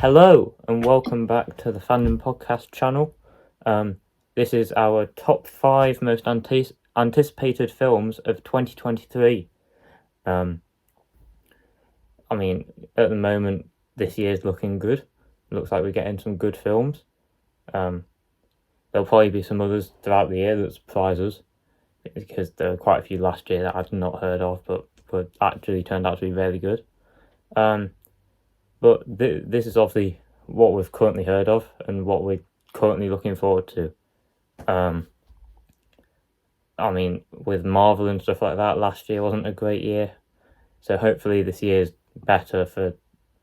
Hello and welcome back to the Fandom Podcast channel. This is our top 5 most anticipated films of 2023. At the moment, this year's looking good. Looks like we're getting some good films. There'll probably be some others throughout the year that surprise us, because there were quite a few last year that I'd not heard of, but actually turned out to be very good. But this is obviously what we've currently heard of and what we're currently looking forward to. With Marvel and stuff like that, last year wasn't a great year, so hopefully this year's better for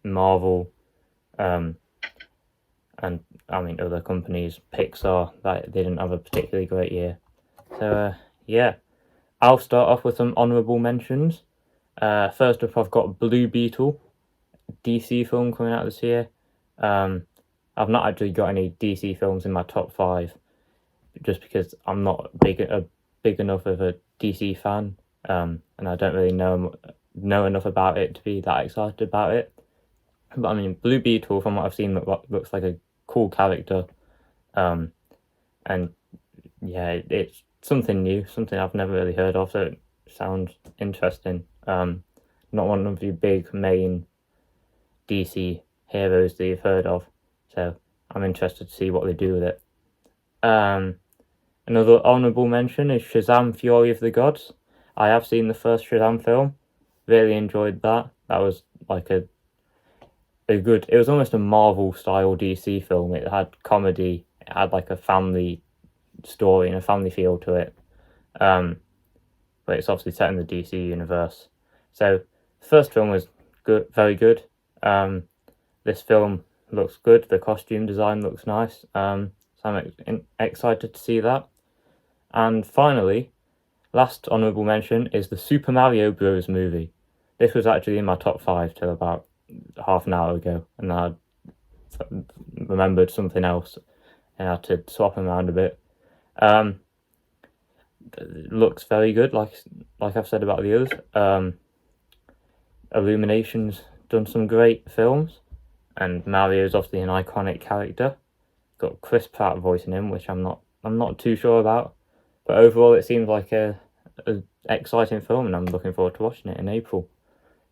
Marvel, and other companies. Pixar, that they didn't have a particularly great year. So I'll start off with some honourable mentions. First up, I've got Blue Beetle, DC film coming out this year. I've not actually got any DC films in my top 5, just because I'm not big enough of a DC fan, and I don't really know enough about it to be that excited about it. But Blue Beetle, from what I've seen, looks like a cool character, and yeah, it's something new, something I've never really heard of, so it sounds interesting. Not one of the big main DC heroes that you've heard of, so I'm interested to see what they do with it. Another honourable mention is Shazam! Fury of the Gods. I have seen the first Shazam film, really enjoyed that. That was like a good, it was almost a Marvel style DC film. It had comedy, it had like a family story and a family feel to it, but it's obviously set in the DC universe. So the first film was good, very good. This film looks good, the costume design looks nice, so I'm excited to see that. And finally, last honourable mention is the Super Mario Bros. Movie. This was actually in my top 5 till about half an hour ago, and I remembered something else and I had to swap them around a bit. It looks very good, like I've said about the others. Illumination's done some great films, and Mario's obviously an iconic character. Got Chris Pratt voicing him, which I'm not too sure about, but overall it seems like a exciting film, and I'm looking forward to watching it in April.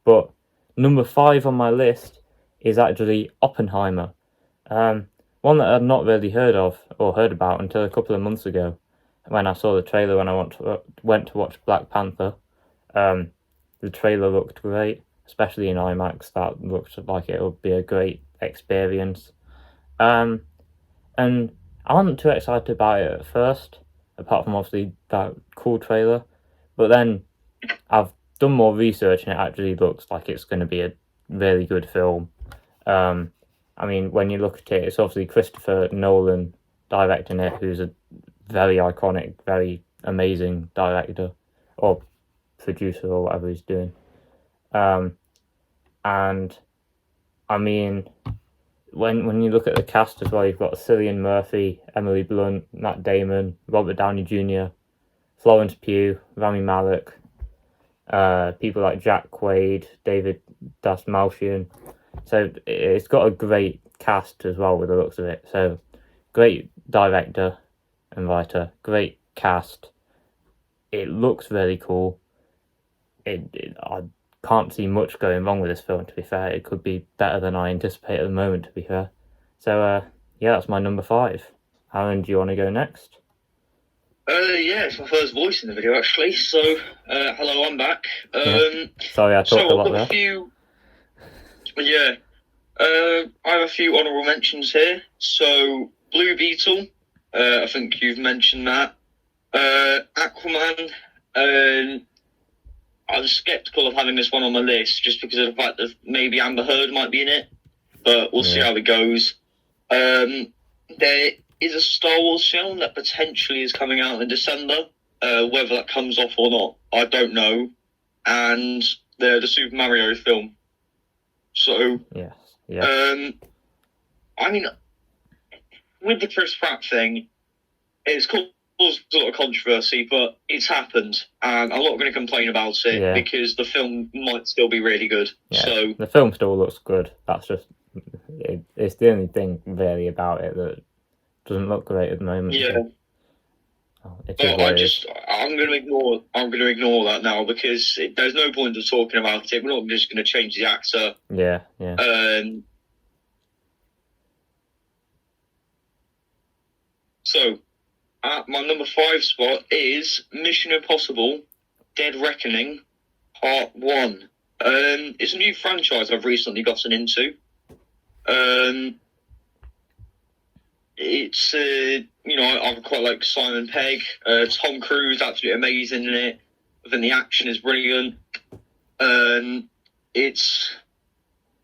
But number 5 on my list is actually Oppenheimer, one that I'd not really heard of or heard about until a couple of months ago, when I saw the trailer when I went to watch Black Panther. The trailer looked great, especially in IMAX. That looked like it would be a great experience. And I wasn't too excited about it at first, apart from obviously that cool trailer. But then I've done more research, and it actually looks like it's going to be a really good film. When you look at it, it's obviously Christopher Nolan directing it, who's a very iconic, very amazing director, or producer, or whatever he's doing. When you look at the cast as well, you've got Cillian Murphy, Emily Blunt, Matt Damon, Robert Downey Jr., Florence Pugh, Rami Malek, people like Jack Quaid, David Dastmalchian. So it's got a great cast as well, with the looks of it. So great director and writer, great cast. It looks very cool. I can't see much going wrong with this film, to be fair. It could be better than I anticipate at the moment, to be fair. So that's my number 5. Aaron, do you want to go next? It's my first voice in the video, actually. So, hello, I'm back. Sorry, I talked a lot there. I have a few honourable mentions here. So, Blue Beetle, I think you've mentioned that. Aquaman, I'm sceptical of having this one on my list, just because of the fact that maybe Amber Heard might be in it, but we'll see how it goes. There is a Star Wars film that potentially is coming out in December. Whether that comes off or not, I don't know. And the Super Mario film. So, yes. With the Chris Pratt thing, it's caused a lot of controversy, but it's happened, and I'm not going to complain about it, because the film might still be really good. Yeah, so the film still looks good. That's just It's the only thing really about it that doesn't look great at the moment. Yeah. So, oh, it is Well, what it is. I'm going to ignore that now because there's no point of talking about it. We're not just going to change the actor. Yeah. So, at my number 5 spot is Mission Impossible: Dead Reckoning Part 1. It's a new franchise I've recently gotten into. It's I quite like Simon Pegg. Tom Cruise, absolutely amazing in it. I think the action is brilliant.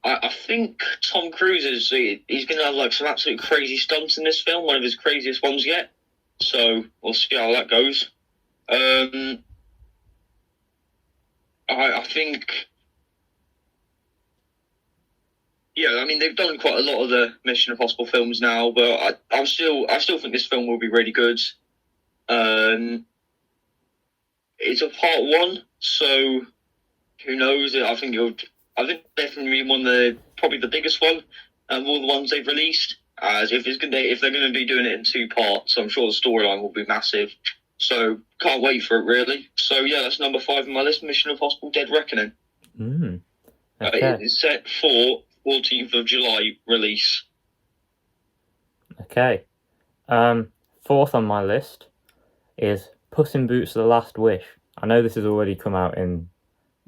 I think Tom Cruise he's going to have like some absolute crazy stunts in this film, one of his craziest ones yet. So we'll see how that goes. I think, yeah, I mean they've done quite a lot of the Mission Impossible films now, but I still think this film will be really good. It's a part 1, so who knows? I think definitely probably the biggest one of all the ones they've released. As if they're going to be doing it in 2 parts, I'm sure the storyline will be massive. So can't wait for it really. So yeah, that's number 5 on my list: Mission Impossible: Dead Reckoning. Okay. It's set for 14th of July release. Okay. 4th on my list is Puss in Boots: The Last Wish. I know this has already come out in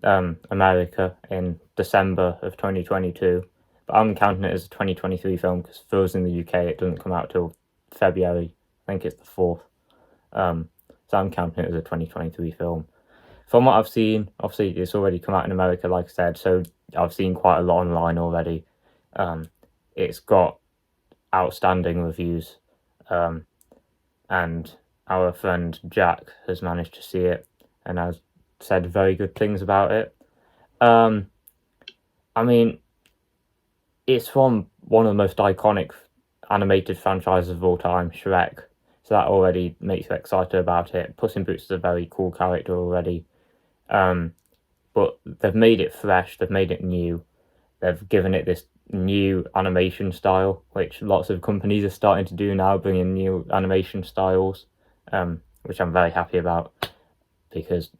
America in December of 2022, but I'm counting it as a 2023 film because for us in the UK it doesn't come out till February. I think it's the 4th. So I'm counting it as a 2023 film. From what I've seen, obviously it's already come out in America, like I said, so I've seen quite a lot online already. It's got outstanding reviews, and our friend Jack has managed to see it and has said very good things about it. I mean, it's from one of the most iconic animated franchises of all time, Shrek, so that already makes you excited about it. Puss in Boots is a very cool character already, but they've made it fresh, they've made it new, they've given it this new animation style, which lots of companies are starting to do now, bringing new animation styles, which I'm very happy about because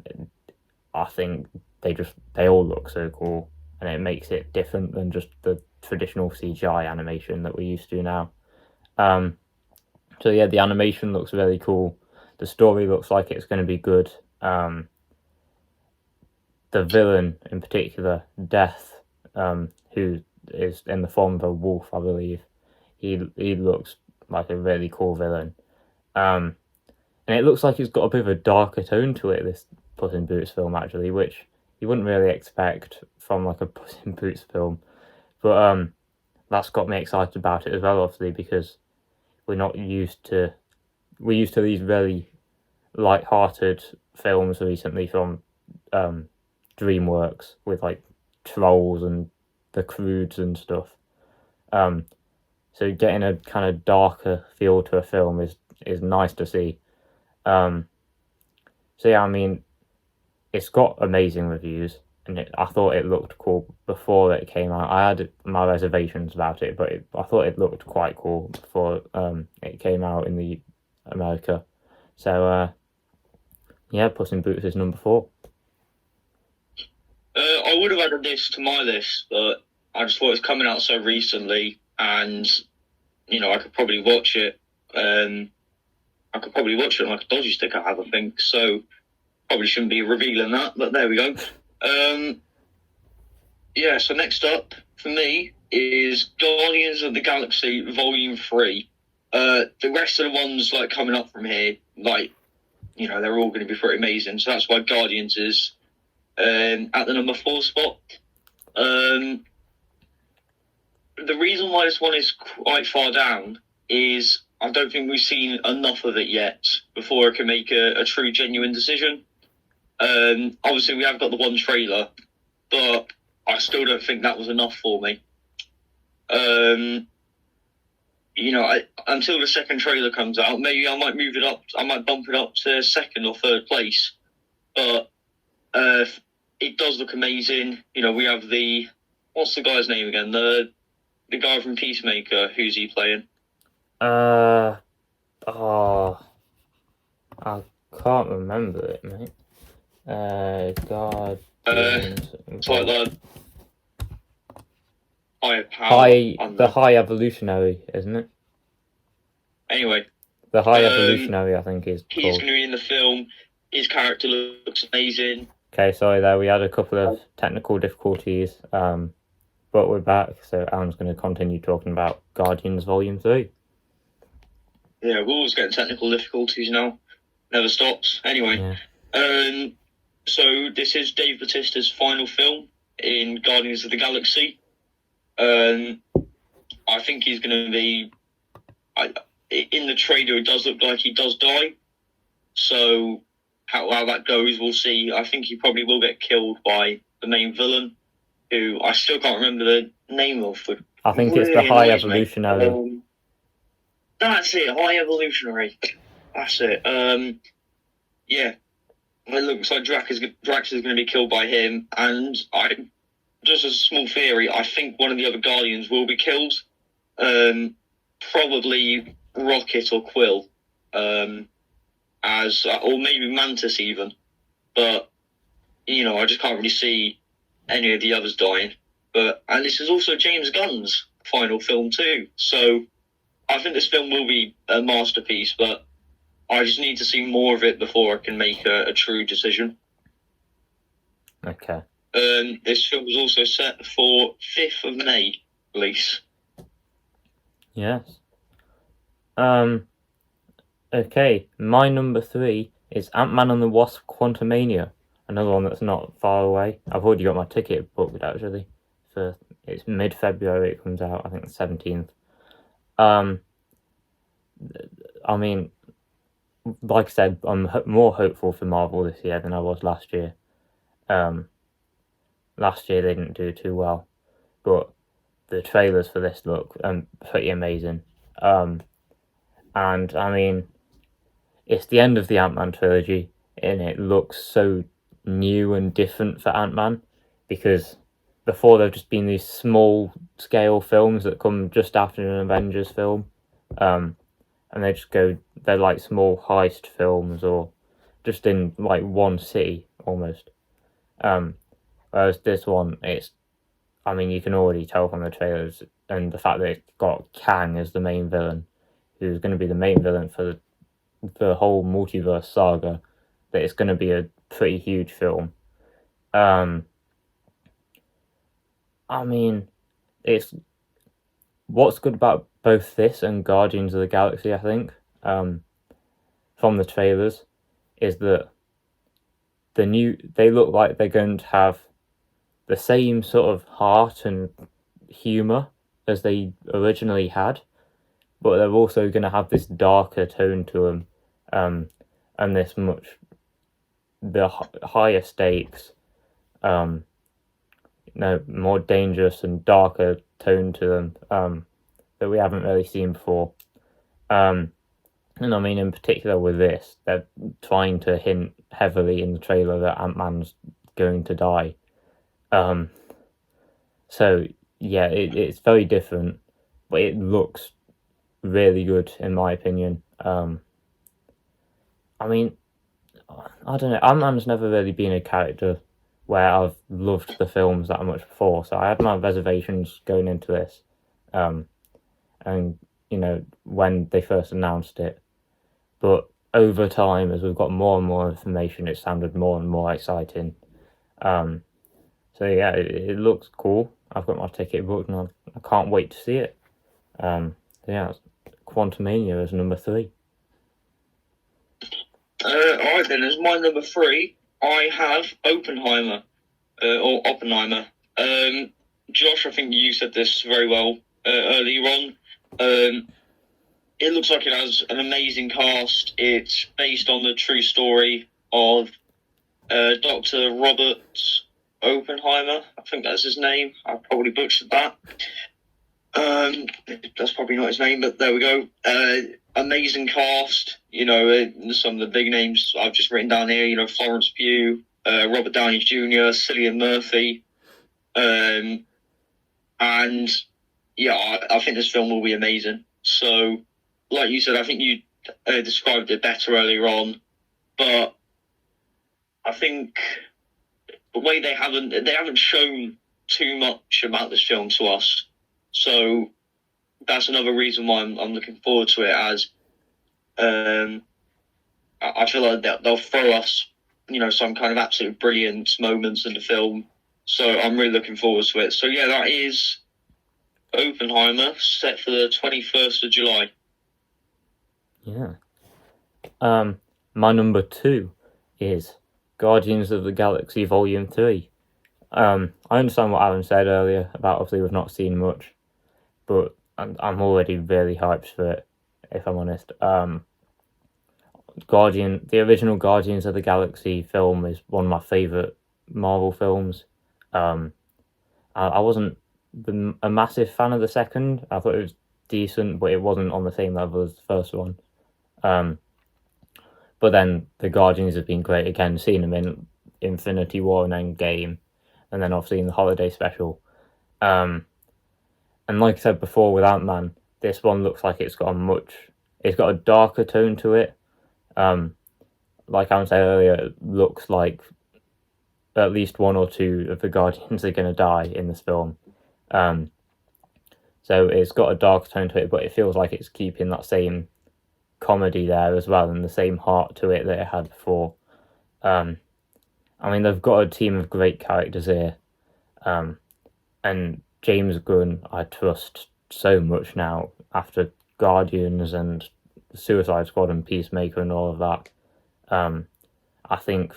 I think they all look so cool and it makes it different than just the traditional CGI animation that we're used to now. So yeah, the animation looks really cool. The story looks like it's going to be good. The villain in particular, Death, who is in the form of a wolf, I believe. He looks like a really cool villain. And it looks like he's got a bit of a darker tone to it, this Puss in Boots film, actually, which you wouldn't really expect from like a Puss in Boots film. But that's got me excited about it as well, obviously, because we're used to these really light-hearted films recently from DreamWorks with like Trolls and the Croods and stuff. So getting a kind of darker feel to a film is nice to see. So yeah, I mean, it's got amazing reviews, and I thought it looked cool before it came out. I had my reservations about it, but I thought it looked quite cool before it came out in the America. So yeah, Puss in Boots is number 4. I would have added this to my list, but I just thought it's coming out so recently, and I could probably watch it. I could probably watch it on like a dodgy stick I have, I think. So probably shouldn't be revealing that, but there we go. Yeah, so next up for me is Guardians of the Galaxy Volume 3. The rest of the ones like coming up from here, like, they're all going to be pretty amazing. So that's why Guardians is at the number 4 spot. The reason why this one is quite far down is I don't think we've seen enough of it yet before I can make a true, genuine decision. Obviously, we have got the one trailer, but I still don't think that was enough for me. Until the second trailer comes out, maybe I might move it up. I might bump it up to 2nd or 3rd place. But it does look amazing. We have what's the guy's name again? the guy from Peacemaker. Who's he playing? Oh, I can't remember it, mate. God. It's like the higher power. The High Evolutionary, isn't it? Anyway, the High Evolutionary, I think, is he's called. going to be in the film. His character looks amazing. Okay, sorry there. We had a couple of technical difficulties, but we're back. So Alan's going to continue talking about Guardians Volume 3. Yeah, we're always getting technical difficulties now. Never stops. Anyway, so this is Dave Bautista's final film in Guardians of the Galaxy. I think he's going to be... in the trailer, it does look like he does die. So how that goes, we'll see. I think he probably will get killed by the main villain, who I still can't remember the name of. But I think it's the High Evolutionary. That's it, High Evolutionary. That's it. Yeah. It looks like Drax is going to be killed by him, and just as a small theory, I think one of the other Guardians will be killed. Probably Rocket or Quill, or maybe Mantis even. But I just can't really see any of the others dying. And this is also James Gunn's final film too, so I think this film will be a masterpiece. But I just need to see more of it before I can make a true decision. Okay. This film was also set for 5th of May release. Yes. Okay, my number 3 is Ant-Man and the Wasp: Quantumania. Another one that's not far away. I've already got my ticket booked, actually. It's mid-February it comes out, I think the 17th. I mean, like I said, I'm more hopeful for Marvel this year than I was last year. Last year they didn't do too well, but the trailers for this look pretty amazing. And I mean, it's the end of the Ant-Man trilogy, and it looks so new and different for Ant-Man, because before there've just been these small scale films that come just after an Avengers film, and they're like small heist films or just in like one city almost. Whereas this one, you can already tell from the trailers and the fact that it's got Kang as the main villain, who's going to be the main villain for the whole multiverse saga, that it's going to be a pretty huge film. It's what's good about both this and Guardians of the Galaxy, I think, from the trailers, is that they look like they're going to have the same sort of heart and humour as they originally had, but they're also going to have this darker tone to them, and this higher stakes, more dangerous and darker tone to them, that we haven't really seen before. And I mean, in particular with this, they're trying to hint heavily in the trailer that Ant-Man's going to die. So yeah, it's very different, but it looks really good in my opinion. I mean, I don't know. Ant-Man's never really been a character where I've loved the films that much before, so I had my reservations going into this. And when they first announced it, but over time, as we've got more and more information, it sounded more and more exciting. So yeah, it looks cool. I've got my ticket booked and I can't wait to see it. Yeah, Quantumania is number 3. Alright then, as my number 3, I have Oppenheimer. Josh, I think you said this very well earlier on. It looks like it has an amazing cast. It's based on the true story of Dr. Robert Oppenheimer. I think that's his name. I probably butchered that. That's probably not his name, but there we go. Amazing cast. Some of the big names I've just written down here. Florence Pugh, Robert Downey Jr., Cillian Murphy, and yeah, I think this film will be amazing. So, like you said, I think you described it better earlier on, but I think the way they haven't shown too much about this film to us. So that's another reason why I'm looking forward to it. As I feel like they'll throw us, some kind of absolute brilliant moments in the film. So I'm really looking forward to it. So yeah, that is Oppenheimer, set for the 21st of July. Yeah. My number 2 is Guardians of the Galaxy Volume 3. I understand what Aaron said earlier about obviously we've not seen much, but I'm already really hyped for it, if I'm honest. The original Guardians of the Galaxy film is one of my favourite Marvel films. I wasn't a massive fan of the second. I thought it was decent, but it wasn't on the same level as the first one. But then the Guardians have been great again, seeing them in Infinity War and Endgame, and then obviously in the holiday special. And like I said before with Ant-Man, this one looks like it's got a darker tone to it. Like I said earlier, it looks like at least one or two of the Guardians are going to die in this film. So it's got a darker tone to it, but it feels like it's keeping that same comedy there as well, and the same heart to it that it had before. I mean, they've got a team of great characters here, and James Gunn I trust so much now after Guardians and Suicide Squad and Peacemaker and all of that. I think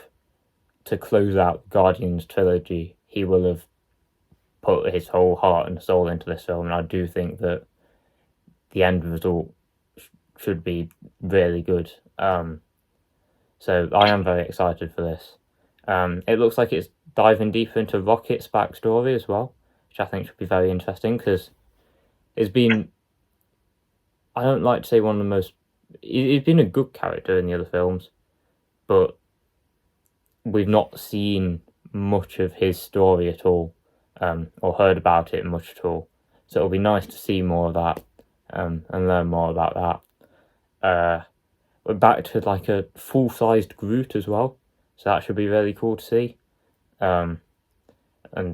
to close out the Guardians trilogy, he will have put his whole heart and soul into this film, and I do think that the end result should be really good. So I am very excited for this. It looks like it's diving deeper into Rocket's backstory as well, which I think should be very interesting because it's been, I don't like to say one of the most, he's been a good character in the other films, but we've not seen much of his story at all, or heard about it much at all. So it'll be nice to see more of that, and learn more about that. We're back to like a full-sized Groot as well, so that should be really cool to see, and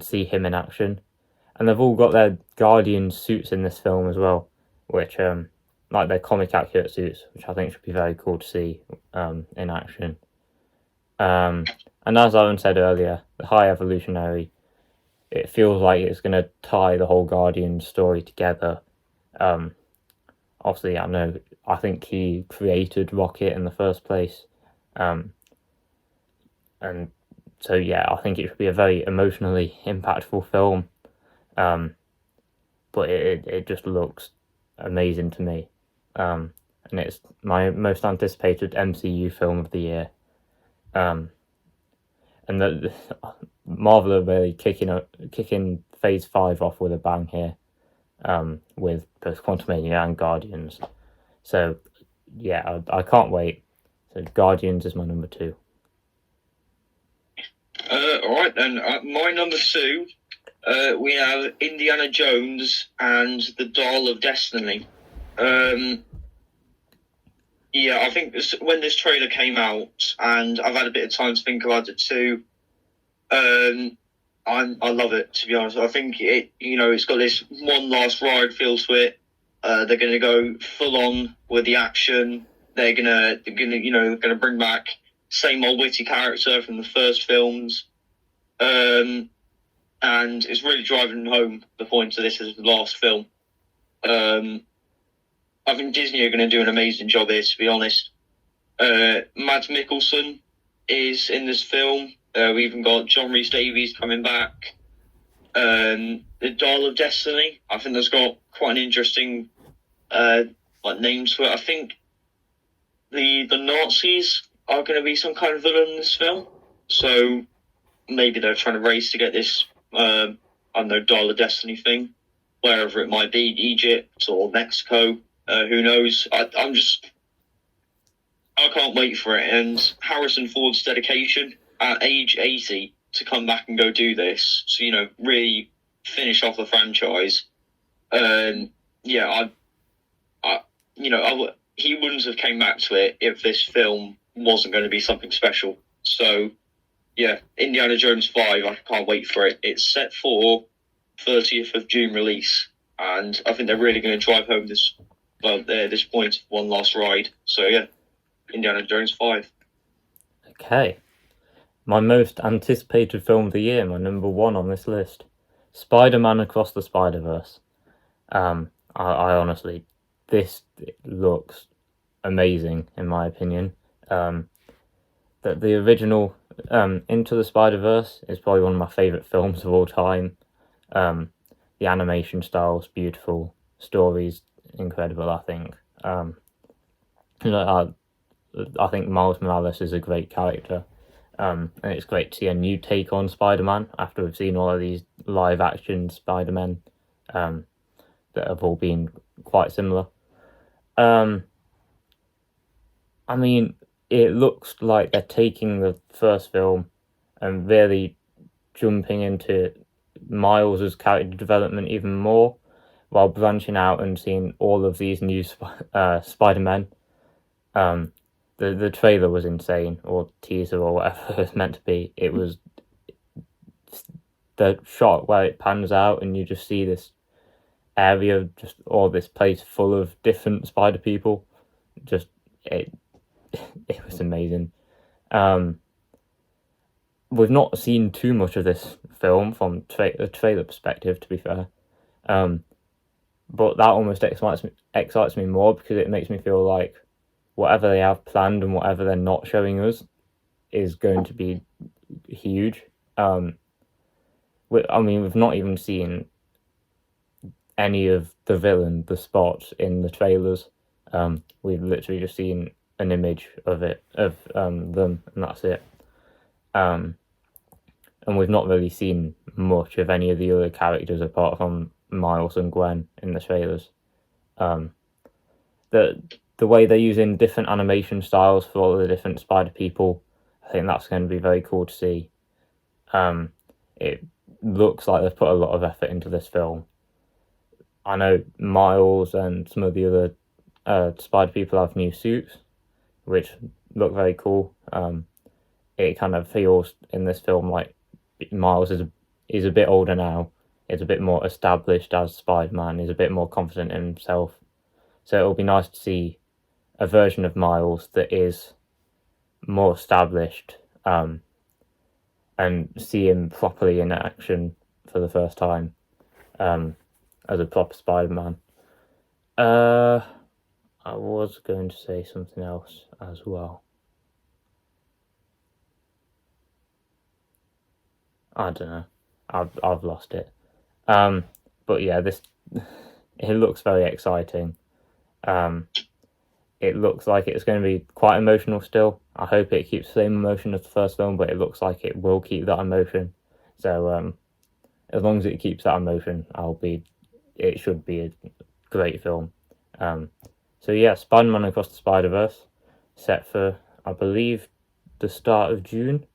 see him in action. And they've all got their Guardian suits in this film as well, which like their comic accurate suits, which I think should be very cool to see in action. And as Owen said earlier, the High Evolutionary, it feels like it's going to tie the whole Guardian story together. Obviously, I think he created Rocket in the first place. And so, yeah, I think it should be a very emotionally impactful film. But it just looks amazing to me. And it's my most anticipated MCU film of the year. And the Marvel are really kicking Phase 5 off with a bang here, with both Quantumania and Guardians. So, yeah, I can't wait. So, Guardians is my number 2. All right then. My number 2, we have Indiana Jones and the Dial of Destiny. Yeah, I think when this trailer came out, and I've had a bit of time to think about it too. I love it, to be honest. I think it's got this one last ride feel to it. They're going to go full on with the action. They're gonna bring back same old witty character from the first films, and it's really driving home the point of this as the last film. I think Disney are going to do an amazing job here, to be honest. Mads Mikkelsen is in this film. We even got John Rhys Davies coming back. The Dial of Destiny, I think that's got quite an interesting name to it. I think the Nazis are going to be some kind of villain in this film. So maybe they're trying to race to get this, Dial of Destiny thing, wherever it might be, Egypt or Mexico. Who knows? I can't wait for it. And Harrison Ford's dedication at age 80 to come back and go do this, so really finish off the franchise. Yeah, he wouldn't have came back to it if this film wasn't going to be something special. So, yeah, Indiana Jones 5, I can't wait for it. It's set for 30th of June release, and I think they're really going to drive home this point, one last ride. So, yeah, Indiana Jones 5. Okay. My most anticipated film of the year, my number one on this list, Spider-Man Across the Spider-Verse. I honestly, this looks amazing in my opinion. That the original Into the Spider-Verse is probably one of my favourite films of all time. The animation style's beautiful, story's incredible. I think. I think Miles Morales is a great character. And it's great to see a new take on Spider-Man after we've seen all of these live-action Spider-Men that have all been quite similar. I mean, it looks like they're taking the first film and really jumping into Miles' character development even more, while branching out and seeing all of these new Spider-Men. The trailer was insane, or teaser, or whatever it was meant to be. It was the shot where it pans out and you just see this area, just all this place full of different spider people. Just it was amazing. We've not seen too much of this film from a trailer perspective, to be fair. But that almost excites me more, because it makes me feel like whatever they have planned and whatever they're not showing us is going to be huge. We've not even seen any of the villain, the Spot, in the trailers. We've literally just seen an image of them, and that's it. And we've not really seen much of any of the other characters apart from Miles and Gwen in the trailers. The way they're using different animation styles for all the different spider people, I think that's going to be very cool to see. It looks like they've put a lot of effort into this film. I know Miles and some of the other spider people have new suits, which look very cool. It kind of feels in this film like Miles is a bit older now. Is a bit more established as Spider-Man. He's a bit more confident in himself. So it'll be nice to see a version of Miles that is more established, and see him properly in action for the first time, as a proper Spider-Man. I was going to say something else as well. I don't know. I've lost it. But yeah, it looks very exciting. It looks like it's going to be quite emotional still. I hope it keeps the same emotion as the first film, but it looks like it will keep that emotion. So as long as it keeps that emotion, it should be a great film. So yeah, Spider-Man Across the Spider-Verse, set for, I believe, the start of June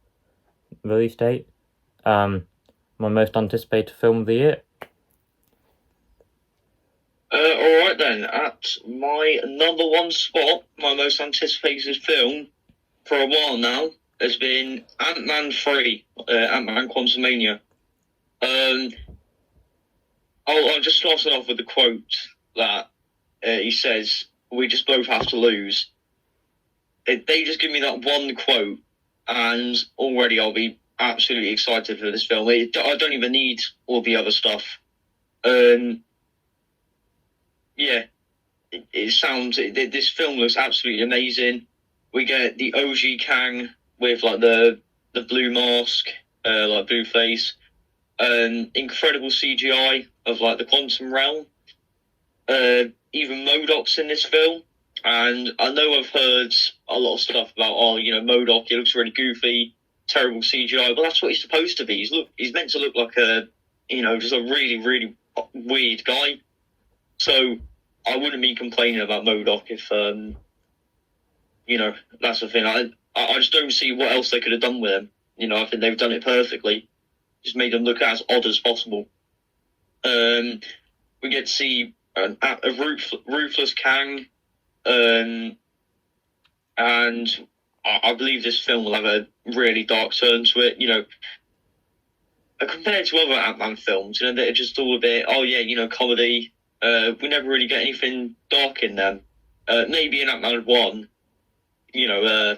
release date. My most anticipated film of the year. Alright then, at my number one spot, my most anticipated film for a while now has been Ant-Man 3, Ant-Man Quantumania. I'll just start it off with a quote that he says, "We just both have to lose." They just give me that one quote, and already I'll be absolutely excited for this film. I don't even need all the other stuff. Yeah, this film looks absolutely amazing. We get the OG Kang with like the blue mask, like blue face, incredible CGI of like the quantum realm. Even MODOK's in this film, and I know I've heard a lot of stuff about MODOK. He looks really goofy, terrible CGI, but that's what he's supposed to be. He's meant to look like just a really, really weird guy. So I wouldn't be complaining about MODOK if, that's the thing. I just don't see what else they could have done with him. I think they've done it perfectly. Just made him look as odd as possible. we get to see a ruthless Kang, and I believe this film will have a really dark turn to it. You know, compared to other Ant-Man films, you know, they're just all a bit, oh yeah, you know, comedy. We never really get anything dark in them. Maybe in Ant-Man 1, you know,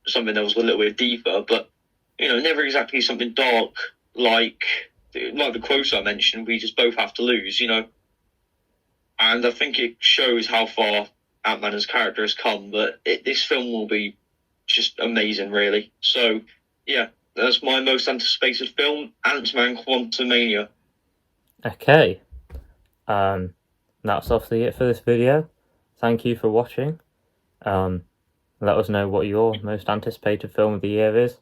something that was a little bit deeper, but, you know, never exactly something dark like the quote I mentioned, we just both have to lose, you know. And I think it shows how far Ant-Man as character has come, but this film will be just amazing, really. So, yeah, that's my most anticipated film, Ant-Man Quantumania. Okay. That's obviously it for this video. Thank you for watching. Let us know what your most anticipated film of the year is.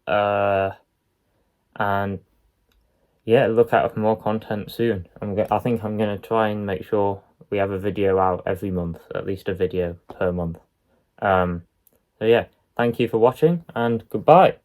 And yeah, look out for more content soon. I think I'm going to try and make sure we have a video out every month, at least a video per month. So yeah, thank you for watching, and goodbye.